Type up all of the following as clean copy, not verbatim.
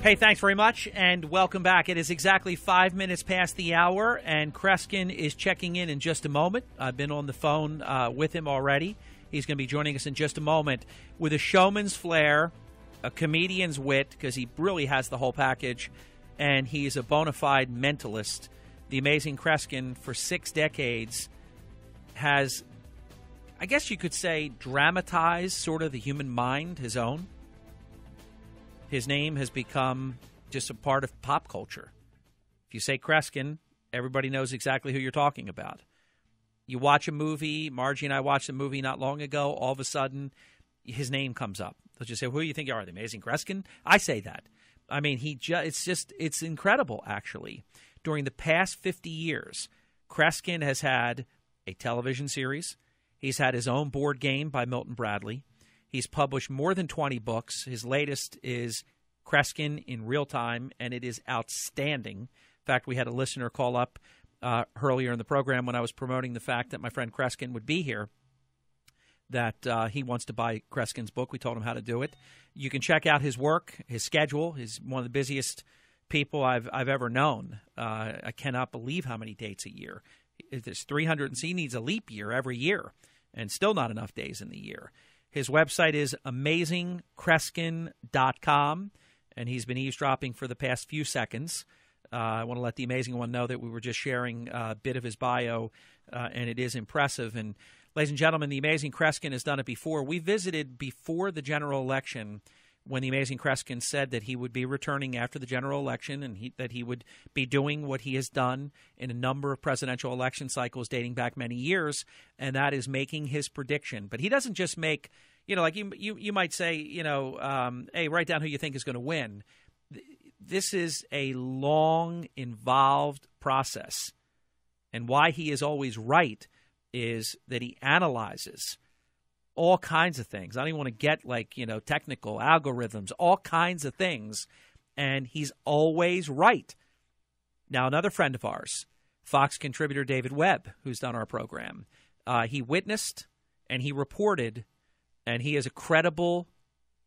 Hey, thanks very much, and welcome back. It is exactly 5 minutes past the hour, and Kreskin is checking in just a moment. I've been on the phone with him already. He's going to be joining us in just a moment with a showman's flair, a comedian's wit, because he really has the whole package, and he is a bona fide mentalist. The amazing Kreskin, for 6 decades, has, I guess you could say, dramatized sort of the human mind, his own. His name has become just a part of pop culture. If you say Kreskin, everybody knows exactly who you're talking about. You watch a movie, Margie and I watched a movie not long ago, all of a sudden, his name comes up. They'll just say, who do you think you are, the amazing Kreskin? I say that. I mean, it's incredible, actually. During the past 50 years, Kreskin has had a television series. He's had his own board game by Milton Bradley. He's published more than 20 books. His latest is Kreskin in Real Time, and it is outstanding. In fact, we had a listener call up earlier in the program when I was promoting the fact that my friend Kreskin would be here, that he wants to buy Kreskin's book. We told him how to do it. You can check out his work, his schedule. He's one of the busiest people I've ever known. I cannot believe how many dates a year. There's 300, and he needs a leap year every year, and still not enough days in the year. His website is amazingkreskin.com, and he's been eavesdropping for the past few seconds. I want to let the amazing one know that we were just sharing a bit of his bio, and it is impressive. And, ladies and gentlemen, the amazing Kreskin has done it before. We visited before the general election when the amazing Kreskin said that he would be returning after the general election and that he would be doing what he has done in a number of presidential election cycles dating back many years, and that is making his prediction. But he doesn't just make, like you might say, hey, write down who you think is going to win. This is a long, involved process. And why he is always right is that he analyzes all kinds of things. I don't even want to get technical algorithms, all kinds of things. And he's always right. Now, another friend of ours, Fox contributor David Webb, who's done our program, he witnessed and he reported, and he is a credible,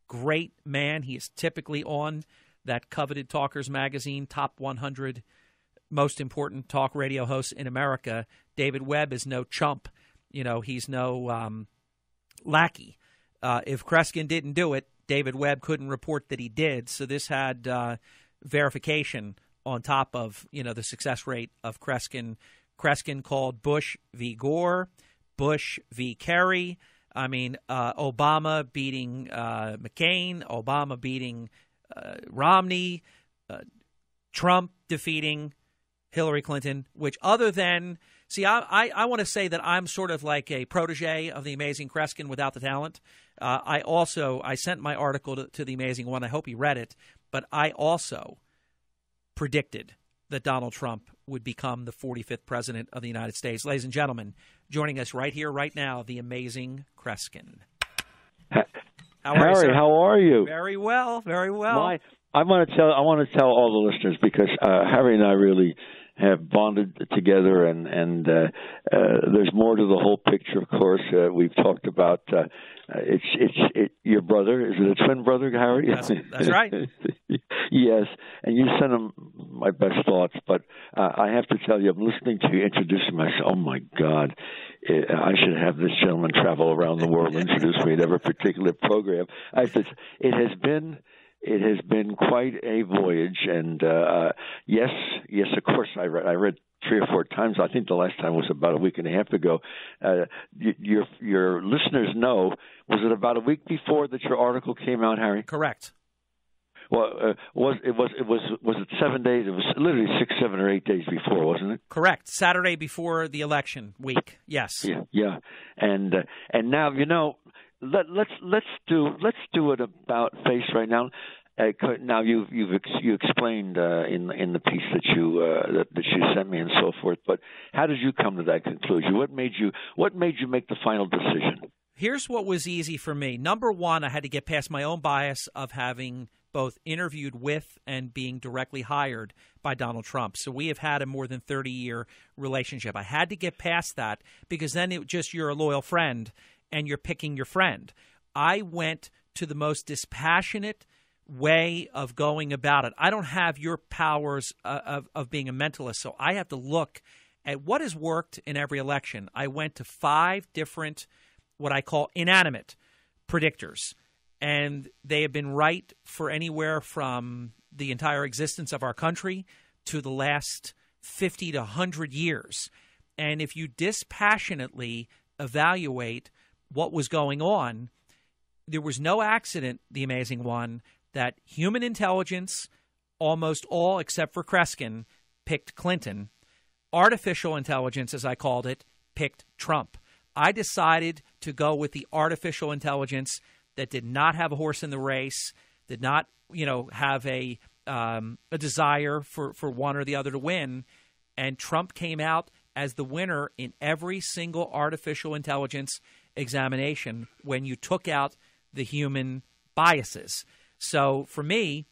great man. He is typically on that coveted Talkers magazine, top 100 most important talk radio hosts in America. David Webb is no chump. He's no lackey. If Kreskin didn't do it, David Webb couldn't report that he did. So this had verification on top of, the success rate of Kreskin. Kreskin called Bush v. Gore, Bush v. Kerry. I mean, Obama beating McCain, Obama beating Romney, Trump defeating Hillary Clinton, which other than – see, I want to say that I'm sort of like a protege of the amazing Kreskin without the talent. I sent my article to the amazing one. I hope he read it. But I also predicted that Donald Trump would become the 45th president of the United States. Ladies and gentlemen, joining us right here, right now, the amazing Kreskin. Harry, how are you? Very well, very well. I want to tell all the listeners, because Harry and I really have bonded together, and there's more to the whole picture. Of course, we've talked about your brother. Is it a twin brother, Harry? That's right. Yes, and you send him my best thoughts. But I have to tell you, I'm listening to you introducing myself. Oh my God, I should have this gentleman travel around the world and introduce me at every particular program. It has been quite a voyage, and yes, of course, I read 3 or 4 times. I think the last time was about a week and a half ago. Your listeners know, was it about a week before that your article came out, Harry? Correct. Well, was it 7 days? It was literally 6, 7, or 8 days before, wasn't it? Correct. Saturday before the election week. Yes. Yeah. And now let's do it about face right now. Now you explained in the piece that you sent me and so forth. But how did you come to that conclusion? What made you make the final decision? Here's what was easy for me. Number one, I had to get past my own bias of having both interviewed with and being directly hired by Donald Trump. So we have had a more than 30-year relationship. I had to get past that, because then you're a loyal friend and you're picking your friend. I went to the most dispassionate, way of going about it. I don't have your powers of being a mentalist, so I have to look at what has worked in every election. I went to 5 different, what I call inanimate predictors, and they have been right for anywhere from the entire existence of our country to the last 50 to 100 years. And if you dispassionately evaluate what was going on, there was no accident, the amazing one, that human intelligence, almost all except for Kreskin, picked Clinton. Artificial intelligence, as I called it, picked Trump. I decided to go with the artificial intelligence that did not have a horse in the race, did not, have a desire for one or the other to win, and Trump came out as the winner in every single artificial intelligence examination when you took out the human biases. So for me,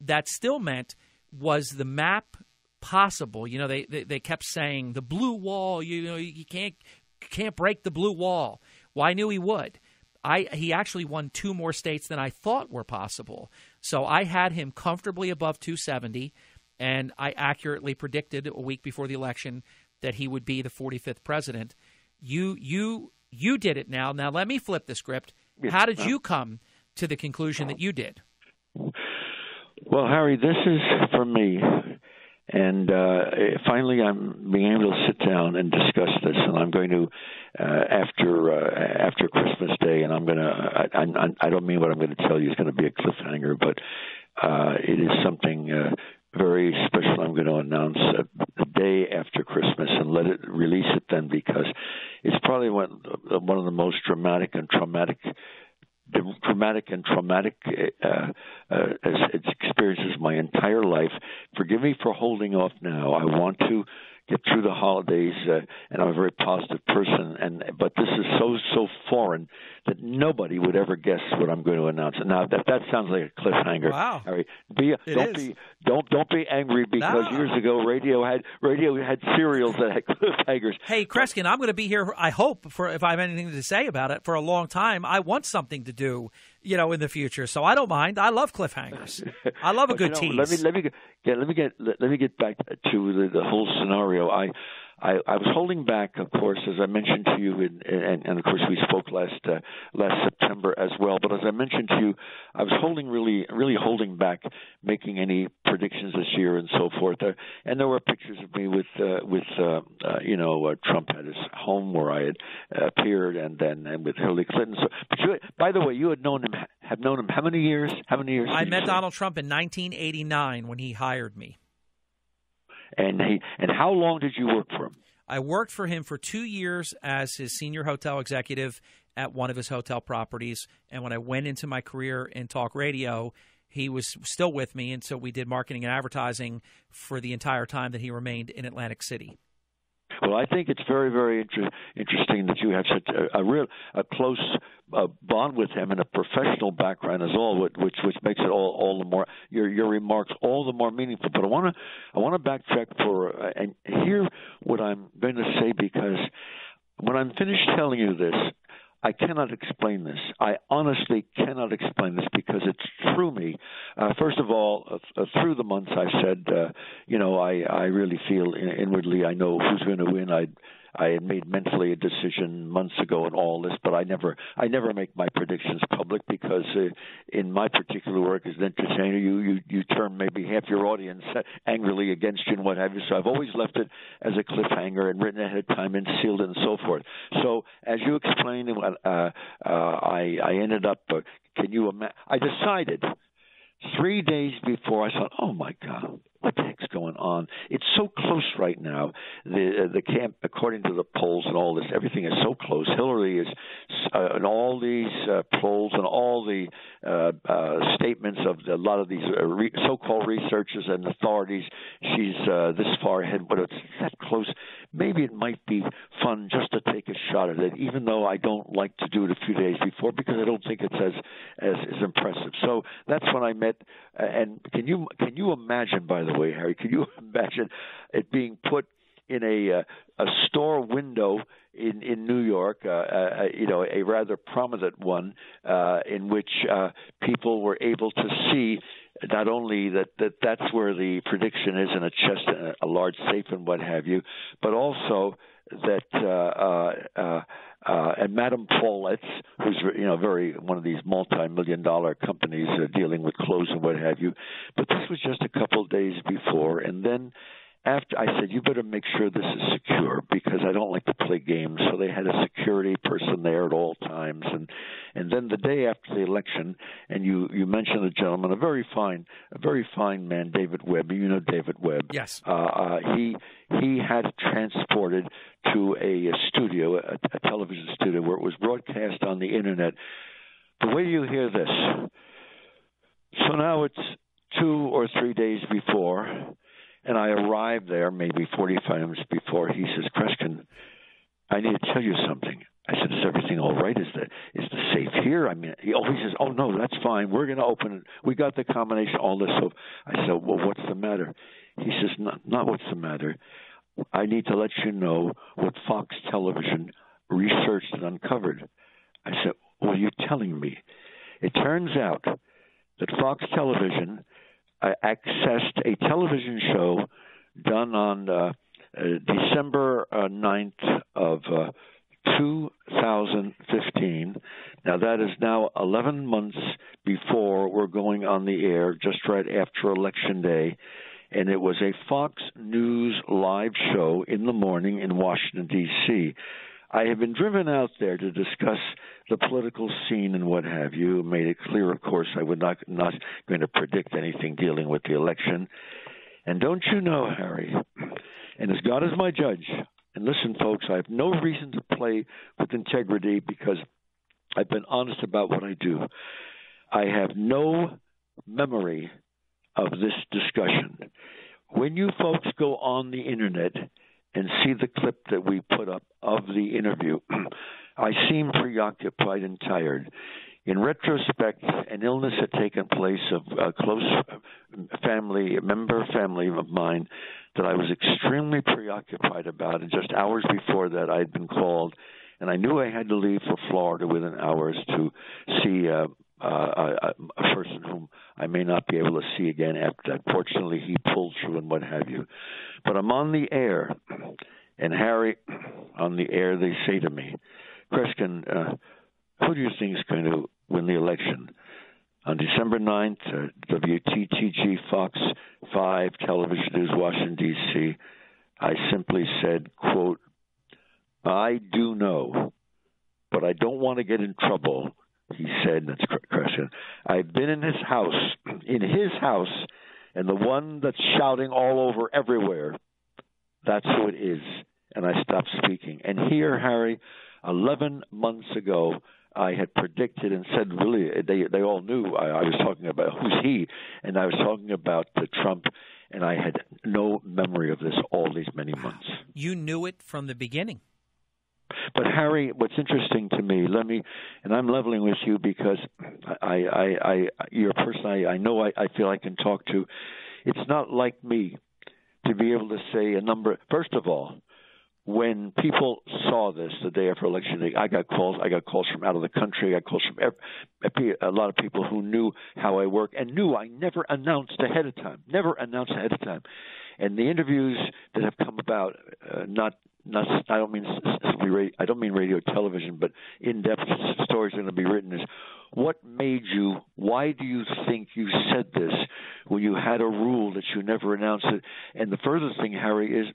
that still meant, was the map possible? They kept saying the blue wall, you can't break the blue wall. Well, I knew he would. He actually won 2 more states than I thought were possible. So I had him comfortably above 270, and I accurately predicted a week before the election that he would be the 45th president. You did it now. Now let me flip the script. How did you come to the conclusion that you did? Well, Harry, this is for me. And finally, I'm being able to sit down and discuss this, and I'm going to after Christmas Day, and I'm going to. I don't mean what I'm going to tell you is going to be a cliffhanger, but it is something very special. I'm going to announce the day after Christmas and release it then, because it's probably one of the most dramatic experiences of my entire life. Forgive me for holding off now. I want to get through the holidays, and I'm a very positive person. But this is so foreign that nobody would ever guess what I'm going to announce. Now that sounds like a cliffhanger. Wow. Harry, don't be angry, because years ago radio had serials that had cliffhangers. Hey, Kreskin, I'm going to be here, I hope, if I have anything to say about it, for a long time. I want something to do, in the future, so I don't mind. I love cliffhangers. I love a good tease. Let me get back to the whole scenario. I was holding back, of course, as I mentioned to you, and of course we spoke last September as well. But as I mentioned to you, I was really holding back making any predictions this year and so forth. And there were pictures of me with Trump at his home where I had appeared, and with Hurley Clinton. So, but by the way, you have known him how many years? I met Donald Trump in 1989 when he hired me. And how long did you work for him? I worked for him for 2 years as his senior hotel executive at one of his hotel properties. And when I went into my career in talk radio, he was still with me. And so we did marketing and advertising for the entire time that he remained in Atlantic City. Well, I think it's very, very interesting that you have such a close bond with him and a professional background as all, which makes it all the more your remarks all the more meaningful. But I want to backtrack and hear what I'm going to say, because when I'm finished telling you this, I cannot explain this. I honestly cannot explain this, because it's through me. First of all, through the months, I've said, I really feel inwardly I know who's going to win. I had made mentally a decision months ago and all this, but I never make my predictions public, because in my particular work as an entertainer, you turn maybe half your audience angrily against you and what have you. So I've always left it as a cliffhanger and written ahead of time and sealed it and so forth. So as you explained, I ended up. Can you imagine? I decided 3 days before. I thought, oh my God, what the heck's going on? It's so close right now. The camp, according to the polls and all this, everything is so close. Hillary is, and all these polls and all the statements of a lot of these so-called researchers and authorities, she's this far ahead, but it's that close. Maybe it might be fun just to take a shot at it, even though I don't like to do it a few days before, because I don't think it's as impressive. So that's when I met. And can you imagine, by the way, Harry? Can you imagine it being put in a store window in New York, a rather prominent one, in which people were able to see not only that's where the prediction is in a chest, a large safe, and what have you, but also that and Madame Paulette's, who's very one of these multi-million-dollar companies dealing with clothes and what have you. But this was just a couple of days before, and then after I said, you better make sure this is secure because I don't like to play games. So they had a security person there at all times. And then the day after the election, and you mentioned the gentleman, a very fine man, David Webb. You know David Webb. Yes. He had transported to a studio, a television studio, where it was broadcast on the internet. The way you hear this. So now it's 2 or 3 days before. And I arrived there maybe 45 minutes before. He says, Kreskin, I need to tell you something. I said, is everything all right? Is the safe here? I mean, he says, oh, no, that's fine. We're going to open it. We got the combination, all this. So I said, well, what's the matter? He says, not what's the matter. I need to let you know what Fox Television researched and uncovered. I said, what are you telling me? It turns out that Fox Television accessed a television show done on December 9th of 2015. Now, that is now 11 months before we're going on the air, just right after Election Day. And it was a Fox News live show in the morning in Washington, D.C. I have been driven out there to discuss the political scene and what have you. Made it clear, of course, I would not going to predict anything dealing with the election. And don't you know, Harry, and as God is my judge, and listen, folks, I have no reason to play with integrity because I've been honest about what I do. I have no memory of this discussion. When you folks go on the internet and see the clip that we put up of the interview, I seem preoccupied and tired. In retrospect, an illness had taken place of a close family of mine that I was extremely preoccupied about. And just hours before that, I had been called, and I knew I had to leave for Florida within hours to see a person whom I may not be able to see again after that. Fortunately, he pulled through and what have you. But I'm on the air, and Harry, on the air, they say to me, Kreskin, who do you think is going to win the election? On December 9th, WPGG Fox 5 Television News, Washington, D.C., I simply said, quote, I do know, but I don't want to get in trouble. He said, that's Kreskin, I've been in his house, and the one that's shouting all over everywhere, that's who it is. And I stopped speaking. And here, Harry, 11 months ago, I had predicted and said, really, they all knew I was talking about who's he, and I was talking about Trump, and I had no memory of this all these many months. You knew it from the beginning. But Harry, what's interesting to me, and I'm leveling with you because you're a person I know I feel I can talk to. It's not like me to be able to say a number. First of all, when people saw this the day after Election Day, I got calls from out of the country. I got calls from a lot of people who knew how I work and knew I never announced ahead of time. And the interviews that have come about, I don't mean radio, television, but in-depth stories are going to be written. Is what made you? Why do you think you said this when you had a rule that you never announced it? And the furthest thing, Harry, is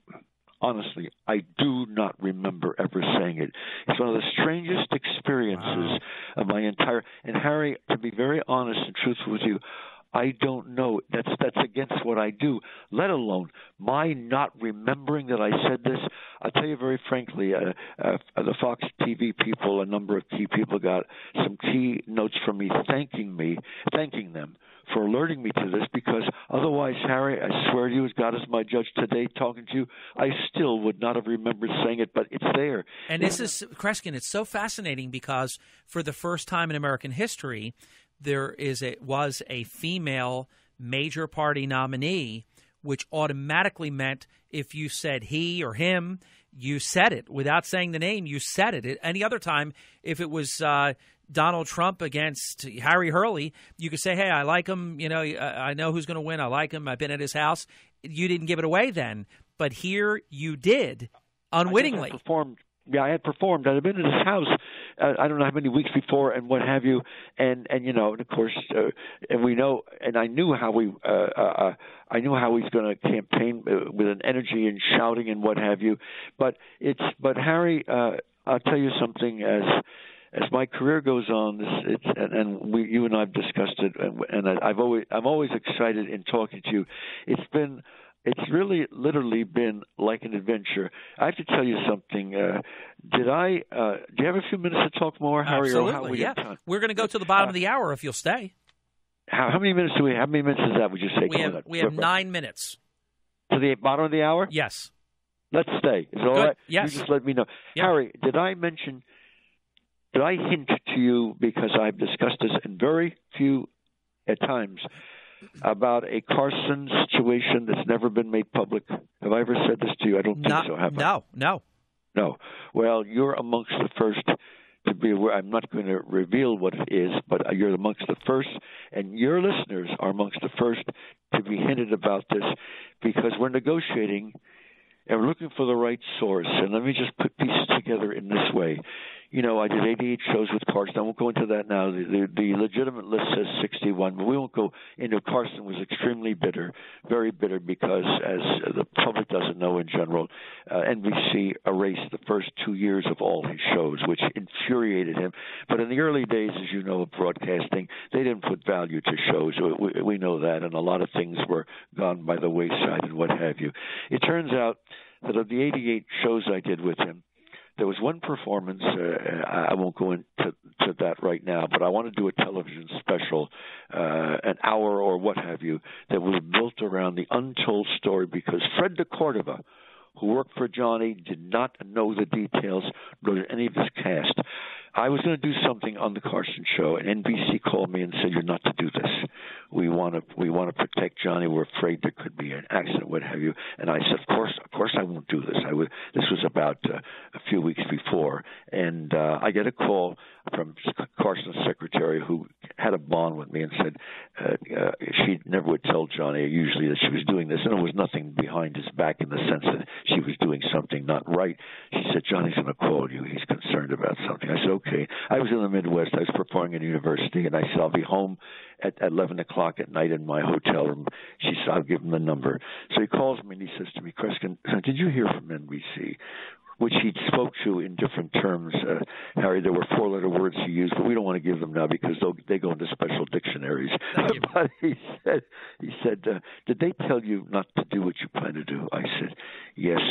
honestly, I do not remember ever saying it. It's one of the strangest experiences of my entire. And Harry, to be very honest and truthful with you, I don't know. That's against what I do, let alone my not remembering that I said this. I'll tell you very frankly, the Fox TV people, a number of key people got some key notes from me thanking them for alerting me to this, because otherwise, Harry, I swear to you, as God is my judge today talking to you, I still would not have remembered saying it, but it's there. And this is, Kreskin, it's so fascinating because for the first time in American history, there was a female major party nominee which automatically meant if you said he or him, you said it. Without saying the name, you said it. Any other time, if it was Donald Trump against Harry Hurley, you could say, hey, I like him. You know, I know who's going to win. I like him. I've been at his house. You didn't give it away then. But here you did, unwittingly. I had performed. I had been in his house. I don't know how many weeks before, and what have you. And you know, and of course, and we know. And I knew how I knew how he's going to campaign with an energy and shouting and what have you. But Harry, I'll tell you something. As my career goes on, you and I've discussed it, and I'm always excited in talking to you. It's really literally been like an adventure. I have to tell you something. Do you have a few minutes to talk more, Harry? Absolutely, yeah. We're going to go to the bottom of the hour if you'll stay. How many minutes do we have? How many minutes is that? Would you say? We have 9 minutes. To the bottom of the hour? Yes. Let's stay. Is it all right? Yes. You just let me know. Yep. Harry, did I hint to you, because I've discussed this in very few at times, about a Carson situation that's never been made public? Have I ever said this to you? I don't think so, have I? No. Well, you're amongst the first to be aware. I'm not going to reveal what it is, but you're amongst the first, and your listeners are amongst the first to be hinted about this, because we're negotiating and we're looking for the right source. And let me just put pieces together in this way. You know, I did 88 shows with Carson. I won't go into that now. The legitimate list says 61, but we won't go into it. Carson was extremely bitter, very bitter, because, as the public doesn't know in general, NBC erased the first 2 years of all his shows, which infuriated him. But in the early days, as you know, of broadcasting, they didn't put value to shows. We know that, and a lot of things were gone by the wayside and what have you. It turns out that of the 88 shows I did with him, there was one performance, I won't go into that right now, but I want to do a television special, an hour or what have you, that was built around the untold story, because Fred de Cordova, who worked for Johnny, did not know the details, nor did any of his cast. I was going to do something on the Carson show, and NBC called me and said, "You're not to do this. We want to protect Johnny. We're afraid there could be an accident, what have you." And I said, "Of course, I won't do this." This was about a few weeks before, and I get a call from Carson's secretary, who had a bond with me, and said she never would tell Johnny usually that she was doing this, and there was nothing behind his back in the sense that she was doing something not right. She said, "Johnny's going to call you. He's concerned about something." I said, "Okay." I was in the Midwest. I was performing at a university, and I said, "I'll be home at 11 o'clock at night in my hotel room." She said, "I'll give him the number." So he calls me, and he says to me, "Kreskin, did you hear from NBC?" Which he spoke to in different terms. Harry, there were 4-letter words he used, but we don't want to give them now because they go into special dictionaries. But he said, "Did they tell you not to do what you plan to do?" I said, "Yes,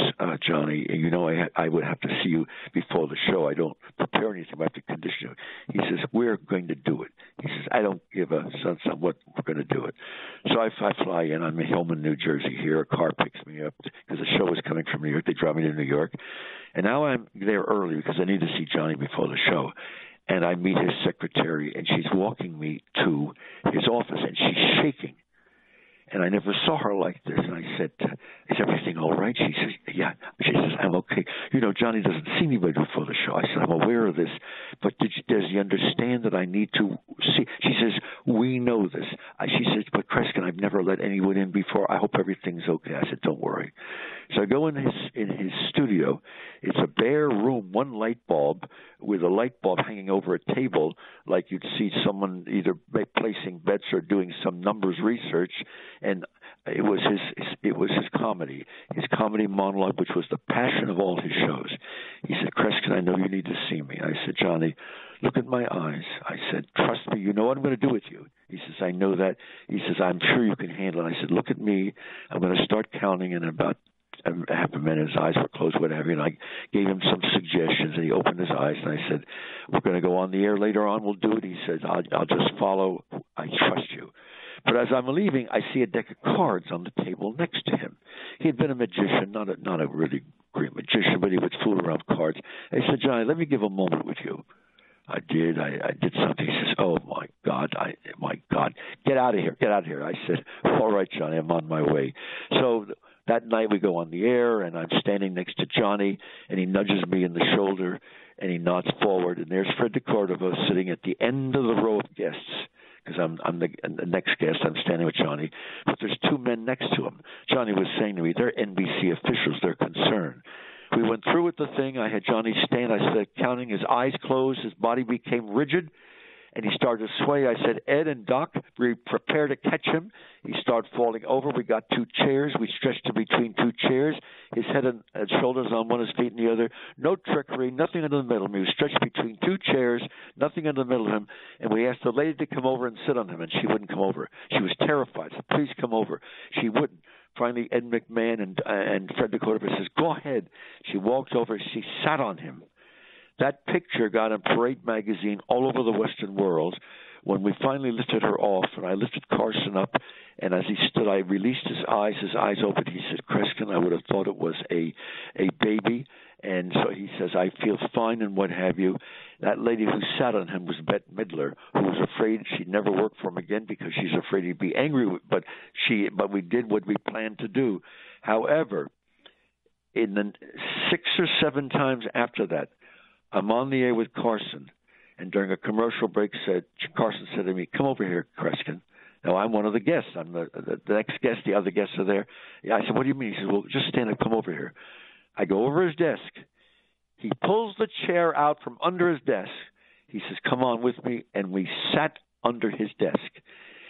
Johnny. You know, I would have to see you before the show. I don't prepare anything. I have to condition you." He says, "We're going to do it." He says, "I don't give a sense on what we're going to do it." So I fly in. I'm in Hillman, New Jersey here. A car picks me up because the show is coming from New York. They drive me to New York. And now I'm there early because I need to see Johnny before the show. And I meet his secretary, and she's walking me to his office, and she's shaking. And I never saw her like this. And I said, "Is everything all right?" She says, "Yeah." She says, "I'm okay. You know, Johnny doesn't see anybody before the show." I said, "I'm aware of this, but does he understand that I need to see?" She says, "We know this." She says, "But Kreskin, I've never let anyone in before. I hope everything's okay." I said, "Don't worry." So I go in his studio. It's a bare room, one light bulb, with a light bulb hanging over a table, like you'd see someone either placing bets or doing some numbers research. And it was his comedy monologue, which was the passion of all his shows. He said, "Kreskin, I know you need to see me." I said, "Johnny, look at my eyes." I said, "Trust me, you know what I'm going to do with you." He says, "I know that." He says, "I'm sure you can handle it." I said, "Look at me. I'm going to start counting in about half a minute." His eyes were closed, whatever, and I gave him some suggestions, and he opened his eyes, and I said, "We're going to go on the air later on. We'll do it." He said, I'll just follow. I trust you." But as I'm leaving, I see a deck of cards on the table next to him. He had been a magician, not a really great magician, but he would fool around with cards. I said, "Johnny, let me give a moment with you." I did. I did something. He says, "Oh my God, get out of here, get out of here." I said, "All right, Johnny, I'm on my way." So that night we go on the air, and I'm standing next to Johnny, and he nudges me in the shoulder, and he nods forward, and there's Fred DeCordova sitting at the end of the row of guests, because I'm the next guest. I'm standing with Johnny, but there's two men next to him. Johnny was saying to me, "They're NBC officials. They're concerned." We went through with the thing. I had Johnny stand. I started counting. His eyes closed. His body became rigid, and he started to sway. I said, "Ed and Doc, we prepare to catch him." He started falling over. We got two chairs. We stretched him between two chairs. His head and shoulders on one, his feet in the other. No trickery, nothing in the middle. He was stretched between two chairs, nothing in the middle of him. And we asked the lady to come over and sit on him, and she wouldn't come over. She was terrified. I said, "Please come over." She wouldn't. Finally, Ed McMahon and Fred DeCordova says, "Go ahead." She walks over. She sat on him. That picture got in Parade magazine all over the Western world. When we finally lifted her off, and I lifted Carson up, and as he stood, I released his eyes opened. He said, "Kreskin, I would have thought it was a baby." And so he says, "I feel fine," and what have you. That lady who sat on him was Bette Midler, who was afraid she'd never work for him again because she's afraid he'd be angry. But we did what we planned to do. However, in the 6 or 7 times after that, I'm on the air with Carson, and during a commercial break, Carson said to me, "Come over here, Kreskin." Now, I'm one of the guests. I'm the next guest. The other guests are there. I said, "What do you mean?" He said, "Well, just stand up. Come over here." I go over his desk. He pulls the chair out from under his desk. He says, "Come on with me," and we sat under his desk.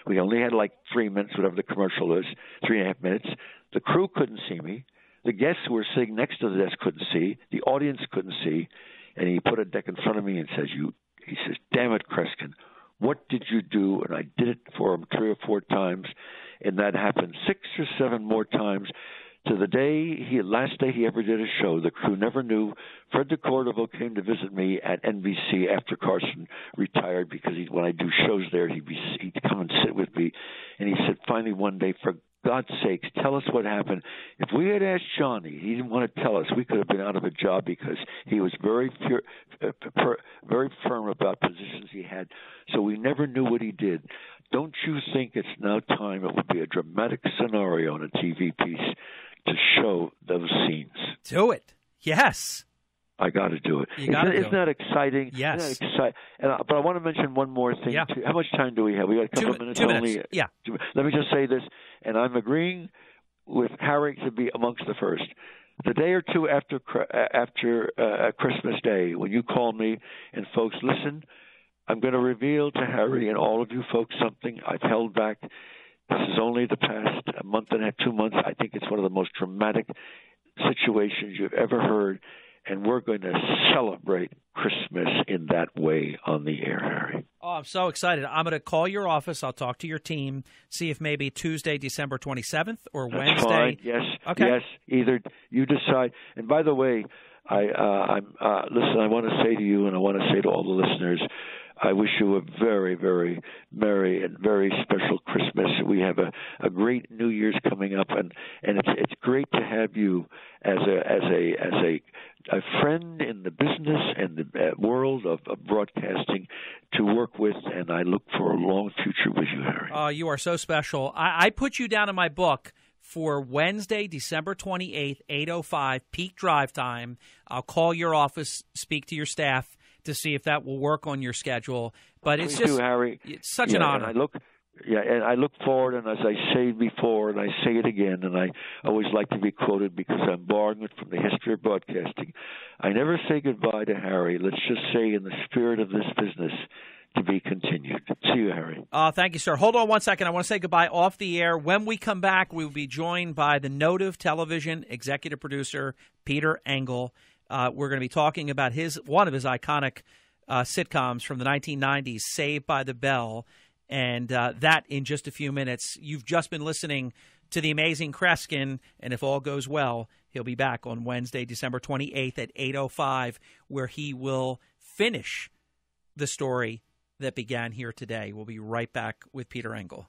We only had like 3 minutes, whatever the commercial is, 3.5 minutes. The crew couldn't see me. The guests who were sitting next to the desk couldn't see. The audience couldn't see. And he put a deck in front of me and says, he says, "Damn it, Kreskin, what did you do?" And I did it for him 3 or 4 times, and that happened 6 or 7 more times. To the last day he ever did a show, the crew never knew. Fred DeCordova came to visit me at NBC after Carson retired, because when I do shows there, he'd come and sit with me. And he said, finally one day, "For God's sakes, tell us what happened." If we had asked Johnny, he didn't want to tell us, we could have been out of a job, because he was very firm about positions he had. So we never knew what he did. Don't you think it's now time? It would be a dramatic scenario in a TV piece to show those scenes. Do it. Yes. I got to do it. Isn't that exciting? Yes. Isn't that exciting? But I want to mention one more thing. Yeah. How much time do we have? We got a couple of minutes 2 only. minutes. Yeah. Let me just say this, and I'm agreeing with Harry to be amongst the first. The day or two after Christmas Day, when you call me and folks, listen, I'm going to reveal to Harry and all of you folks something I've held back. This is only the past a month and a half, 2 months. I think it's one of the most dramatic situations you've ever heard, and we're going to celebrate Christmas in that way on the air, Harry. Oh, I'm so excited. I'm going to call your office. I'll talk to your team, see if maybe Tuesday, December 27th or That's Wednesday. Fine. Yes. Okay. Yes. Either you decide. And by the way, listen, I want to say to you, and I want to say to all the listeners, I wish you a very, very merry and very special Christmas. We have a great New Year's coming up, and it's great to have you as a friend in the business and the world of broadcasting to work with, and I look for a long future with you, Harry. Oh, you are so special. I put you down in my book for Wednesday, December 28th, 8:05, peak drive time. I'll call your office, speak to your staff to see if that will work on your schedule. But it's Please just do, Harry. It's such an honor. And I look forward, and as I say before, and I say it again, and I always like to be quoted because I'm borrowing it from the history of broadcasting. I never say goodbye to Harry. Let's just say, in the spirit of this business, to be continued. See you, Harry. Thank you, sir. Hold on one second. I want to say goodbye off the air. When we come back, we will be joined by the Notive television executive producer, Peter Engel. We're going to be talking about one of his iconic sitcoms from the 1990s, Saved by the Bell, and that in just a few minutes. You've just been listening to the amazing Kreskin, and if all goes well, he'll be back on Wednesday, December 28th at 8:05, where he will finish the story that began here today. We'll be right back with Peter Engel.